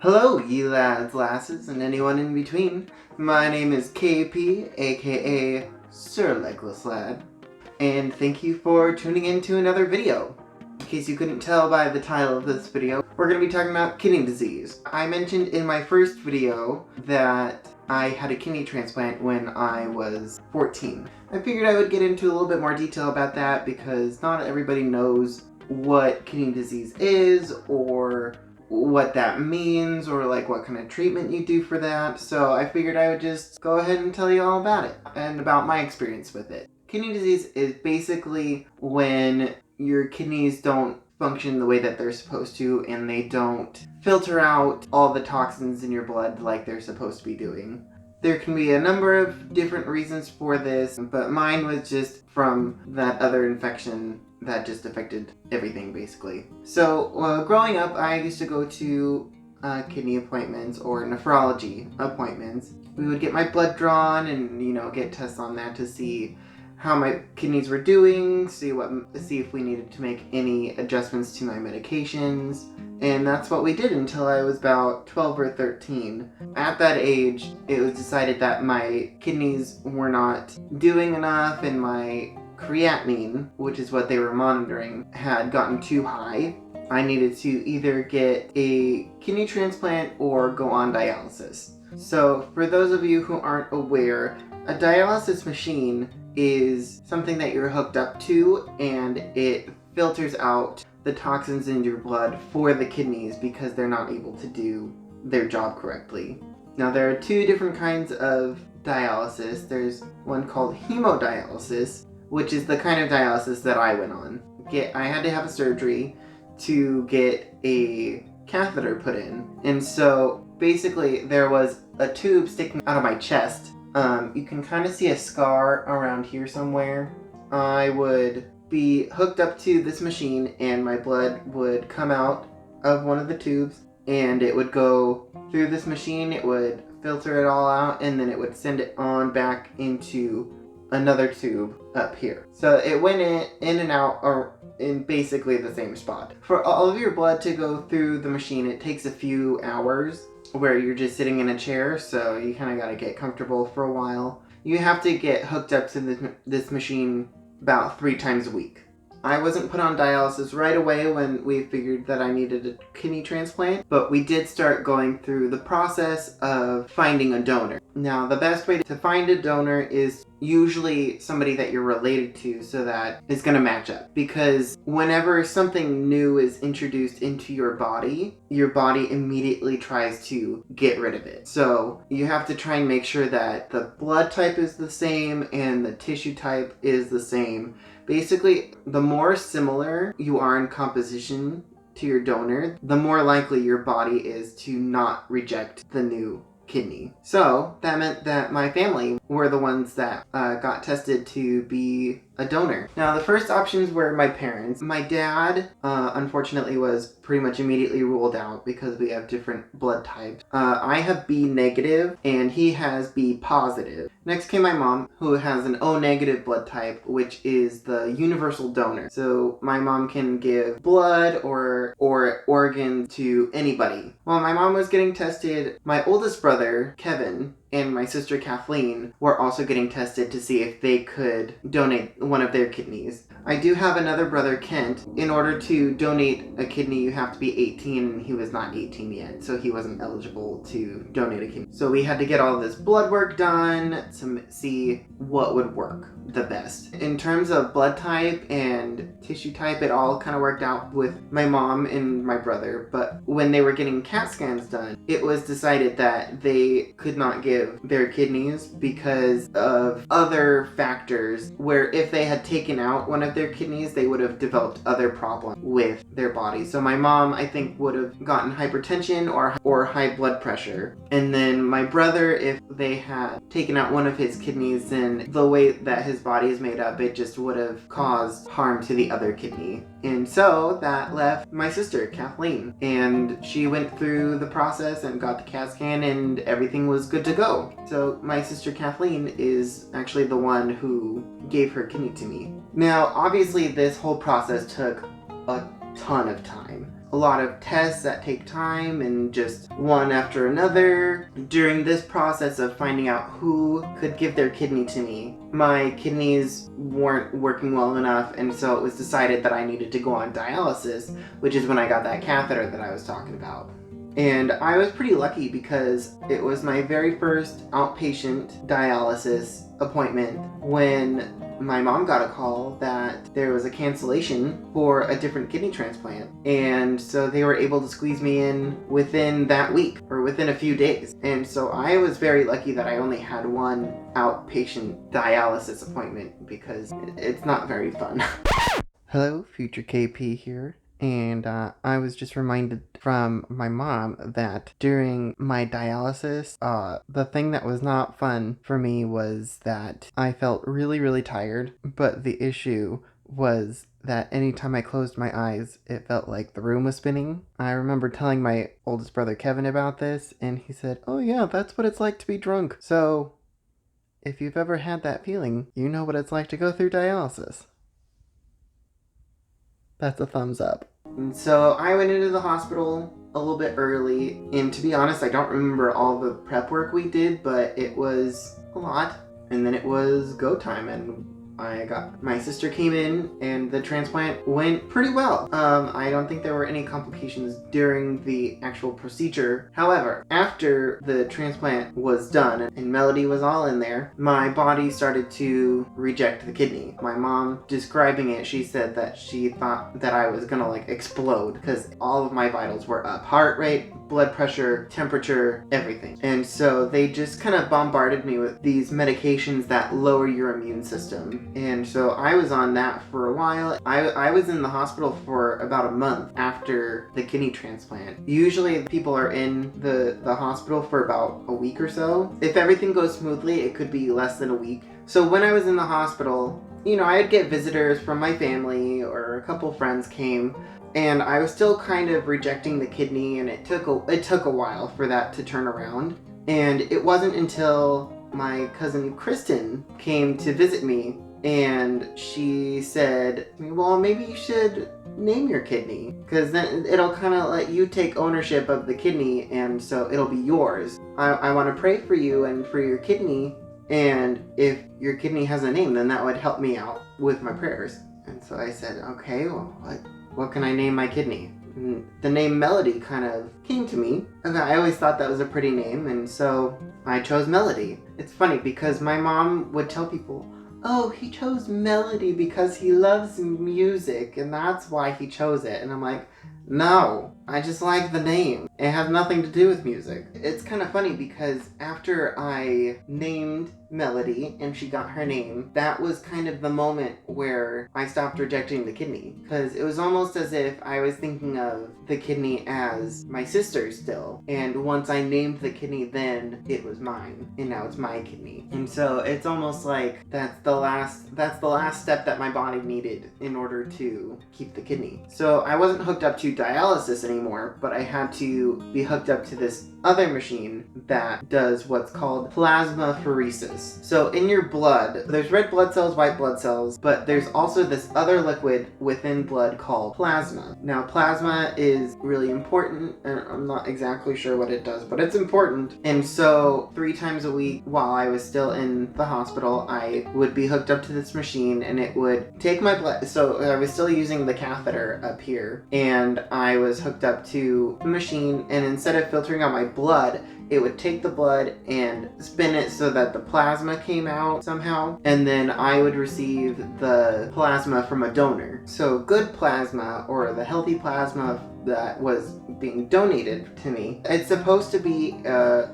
Hello, ye lads, lasses, and anyone in between. My name is KP, aka Sir Legless Lad, and thank you for tuning in to another video. In case you couldn't tell by the title of this video, we're going to be talking about kidney disease. I mentioned in my first video that I had a kidney transplant when I was 14. I figured I would get into a little bit more detail about that because not everybody knows what kidney disease is or what that means or like what kind of treatment you do for that. So I figured I would just go ahead and tell you all about it and about my experience with it. Kidney disease is basically when your kidneys don't function the way that they're supposed to and they don't filter out all the toxins in your blood like they're supposed to be doing. There can be a number of different reasons for this, but mine was just from that other infection that just affected everything basically. So growing up, I used to go to kidney appointments or nephrology appointments. We would get my blood drawn and get tests on that to see how my kidneys were doing, see if we needed to make any adjustments to my medications. And that's what we did until I was about 12 or 13. At that age, it was decided that my kidneys were not doing enough and my creatinine, which is what they were monitoring, had gotten too high. I needed to either get a kidney transplant or go on dialysis. So for those of you who aren't aware, a dialysis machine is something that you're hooked up to and it filters out the toxins in your blood for the kidneys because they're not able to do their job correctly. Now there are two different kinds of dialysis. There's one called hemodialysis, which is the kind of dialysis that I went on. I had to have a surgery to get a catheter put in. And so basically there was a tube sticking out of my chest. You can kind of see a scar around here somewhere. I would be hooked up to this machine and my blood would come out of one of the tubes and it would go through this machine, it would filter it all out, and then it would send it on back into another tube up here. So it went in and out or in basically the same spot. For all of your blood to go through the machine, it takes a few hours where you're just sitting in a chair, so you kind of got to get comfortable for a while. You have to get hooked up to this machine about 3 times a week. I wasn't put on dialysis right away when we figured that I needed a kidney transplant, but we did start going through the process of finding a donor. Now, the best way to find a donor is usually somebody that you're related to so that it's going to match up. Because whenever something new is introduced into your body immediately tries to get rid of it. So you have to try and make sure that the blood type is the same and the tissue type is the same. Basically, the more similar you are in composition to your donor, the more likely your body is to not reject the new kidney. So that meant that my family were the ones that got tested to be a donor. Now the first options were my parents. My dad unfortunately was pretty much immediately ruled out because we have different blood types. I have B negative and he has B positive. Next came my mom, who has an O negative blood type, which is the universal donor. So my mom can give blood or organ to anybody. While my mom was getting tested, my oldest brother, Kevin, and my sister Kathleen were also getting tested to see if they could donate one of their kidneys. I do have another brother, Kent. In order to donate a kidney, you have to be 18, and he was not 18 yet, so he wasn't eligible to donate a kidney. So we had to get all this blood work done to see what would work the best. In terms of blood type and tissue type, it all kind of worked out with my mom and my brother, but when they were getting CAT scans done, it was decided that they could not give their kidneys because of other factors, where if they had taken out one of their kidneys, they would have developed other problems with their body. So my mom, I think, would have gotten hypertension or high blood pressure. And then my brother, if they had taken out one of his kidneys, then the way that his body is made up, it just would have caused harm to the other kidney. And so that left my sister, Kathleen, and she went through the process and got the CAT scan and everything was good to go. So my sister Kathleen is actually the one who gave her kidney to me. Now, obviously this whole process took a ton of time. a lot of tests that take time and just one after another. During this process of finding out who could give their kidney to me, my kidneys weren't working well enough, and so it was decided that I needed to go on dialysis, which is when I got that catheter that I was talking about. And I was pretty lucky because it was my very first outpatient dialysis appointment when my mom got a call that there was a cancellation for a different kidney transplant. And so they were able to squeeze me in within that week or within a few days. And so I was very lucky that I only had one outpatient dialysis appointment because it's not very fun. Hello, future KP here. And I was just reminded from my mom that during my dialysis, the thing that was not fun for me was that I felt really, really tired. But the issue was that anytime I closed my eyes, it felt like the room was spinning. I remember telling my oldest brother Kevin about this, and he said, "Oh yeah, that's what it's like to be drunk." So if you've ever had that feeling, you know what it's like to go through dialysis. That's a thumbs up. And so I went into the hospital a little bit early, and to be honest, I don't remember all the prep work we did, but it was a lot. And then it was go time, and my sister came in, and the transplant went pretty well. I don't think there were any complications during the actual procedure. However, after the transplant was done and Melody was all in there, my body started to reject the kidney. My mom, describing it, she said that she thought that I was gonna like explode because all of my vitals were up. Heart rate, blood pressure, temperature, everything. And so they just kind of bombarded me with these medications that lower your immune system. And so I was on that for a while. I was in the hospital for about a month after the kidney transplant. Usually people are in the hospital for about a week or so. If everything goes smoothly, it could be less than a week. So when I was in the hospital, you know, I'd get visitors from my family or a couple friends came, and I was still kind of rejecting the kidney, and it took a while for that to turn around. And it wasn't until my cousin Kristen came to visit me, and she said, "Well, maybe you should name your kidney, because then it'll kind of let you take ownership of the kidney, and so it'll be yours. I want to pray for you and for your kidney, and if your kidney has a name, then that would help me out with my prayers." And so I said, "Okay, well, what can I name my kidney?" And the name Melody kind of came to me, and I always thought that was a pretty name, and so I chose Melody. It's funny because my mom would tell people, "Oh, he chose Melody because he loves music, and that's why he chose it." And I'm like, no, I just like the name. It has nothing to do with music. It's kind of funny because after I named Melody and she got her name, that was kind of the moment where I stopped rejecting the kidney. Because it was almost as if I was thinking of the kidney as my sister's still. And once I named the kidney, then it was mine. And now it's my kidney. And so it's almost like that's the last step that my body needed in order to keep the kidney. So I wasn't hooked up to dialysis anymore, but I had to be hooked up to this other machine that does what's called plasmapheresis. So in your blood, there's red blood cells, white blood cells, but there's also this other liquid within blood called plasma. Now plasma is really important, and I'm not exactly sure what it does, but it's important. And so 3 times a week while I was still in the hospital, I would be hooked up to this machine, and it would take my blood. So I was still using the catheter up here, and I was hooked up to the machine, and instead of filtering out my blood, it would take the blood and spin it so that the plasma came out somehow, and then I would receive the plasma from a donor. So good plasma, or the healthy plasma that was being donated to me, it's supposed to be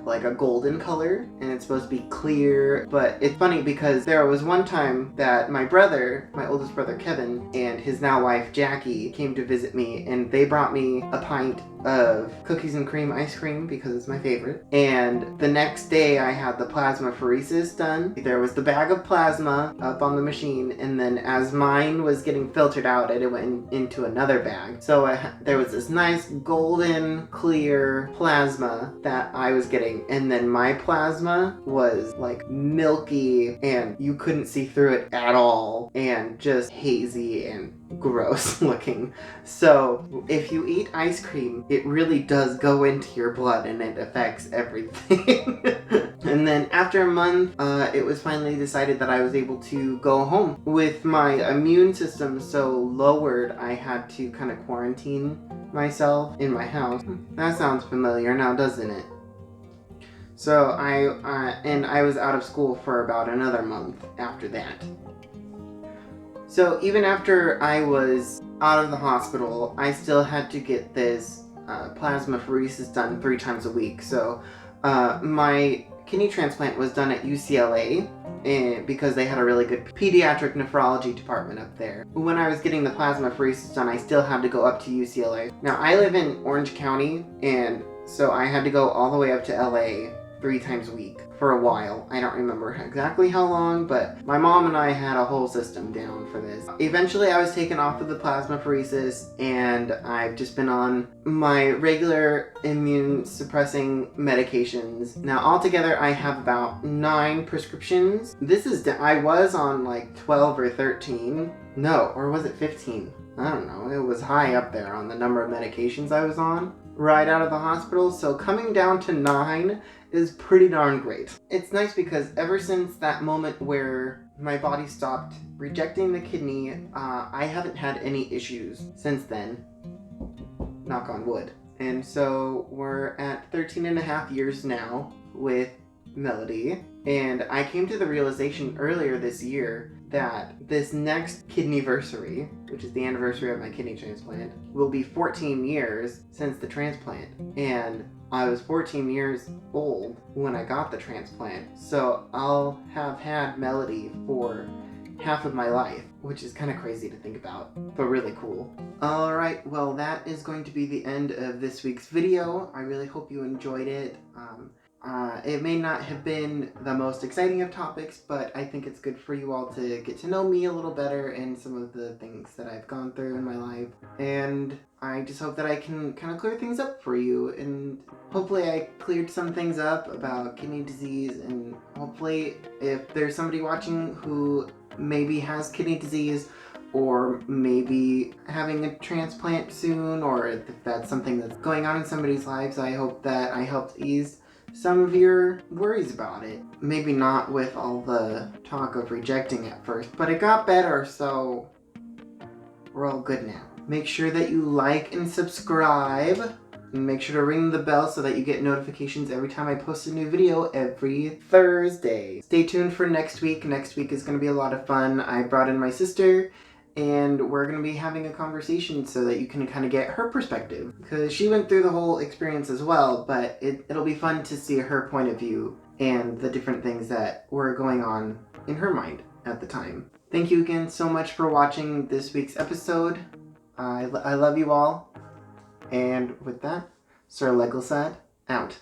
like a golden color, and it's supposed to be clear. But it's funny because there was one time that my oldest brother Kevin, and his now wife Jackie came to visit me, and they brought me a pint of cookies and cream ice cream because it's my favorite. And the next day I had the plasmapheresis done. There was the bag of plasma up on the machine, and then as mine was getting filtered out, it went into another bag. So there was this nice golden clear plasma that I was getting, and then my plasma was like milky, and you couldn't see through it at all, and just hazy, and gross looking. So if you eat ice cream, it really does go into your blood and it affects everything. And then after a month, it was finally decided that I was able to go home. With my immune system so lowered, I had to kind of quarantine myself in my house. That sounds familiar now, doesn't it? So I was out of school for about another month after that. So even after I was out of the hospital, I still had to get this plasmapheresis done 3 times a week. So my kidney transplant was done at UCLA because they had a really good pediatric nephrology department up there. When I was getting the plasmapheresis done, I still had to go up to UCLA. Now I live in Orange County, and so I had to go all the way up to LA 3 times a week for a while. I don't remember exactly how long, but my mom and I had a whole system down for this. Eventually I was taken off of the plasmapheresis, and I've just been on my regular immune suppressing medications. Now altogether I have about 9 prescriptions. I was on like 12 or 13. No, or was it 15? I don't know. It was high up there on the number of medications I was on right out of the hospital. So coming down to 9 is pretty darn great. It's nice because ever since that moment where my body stopped rejecting the kidney, I haven't had any issues since then. Knock on wood. And so we're at 13.5 years now with Melody. And I came to the realization earlier this year that this next kidneyversary, which is the anniversary of my kidney transplant, will be 14 years since the transplant. And I was 14 years old when I got the transplant, so I'll have had Melody for half of my life, which is kind of crazy to think about, but really cool. Alright, well that is going to be the end of this week's video. I really hope you enjoyed it. It may not have been the most exciting of topics, but I think it's good for you all to get to know me a little better and some of the things that I've gone through in my life. And I just hope that I can kind of clear things up for you, and hopefully I cleared some things up about kidney disease, and hopefully if there's somebody watching who maybe has kidney disease or maybe having a transplant soon, or if that's something that's going on in somebody's lives, I hope that I helped ease some of your worries about it. Maybe not with all the talk of rejecting at first, but it got better, so we're all good now. Make sure that you like and subscribe, and make sure to ring the bell so that you get notifications every time I post a new video every Thursday. Stay tuned for next week. Next week is going to be a lot of fun. I brought in my sister, and we're going to be having a conversation so that you can kind of get her perspective, because she went through the whole experience as well, but it'll be fun to see her point of view and the different things that were going on in her mind at the time. Thank you again so much for watching this week's episode. I love you all, and with that, Sir Legless out.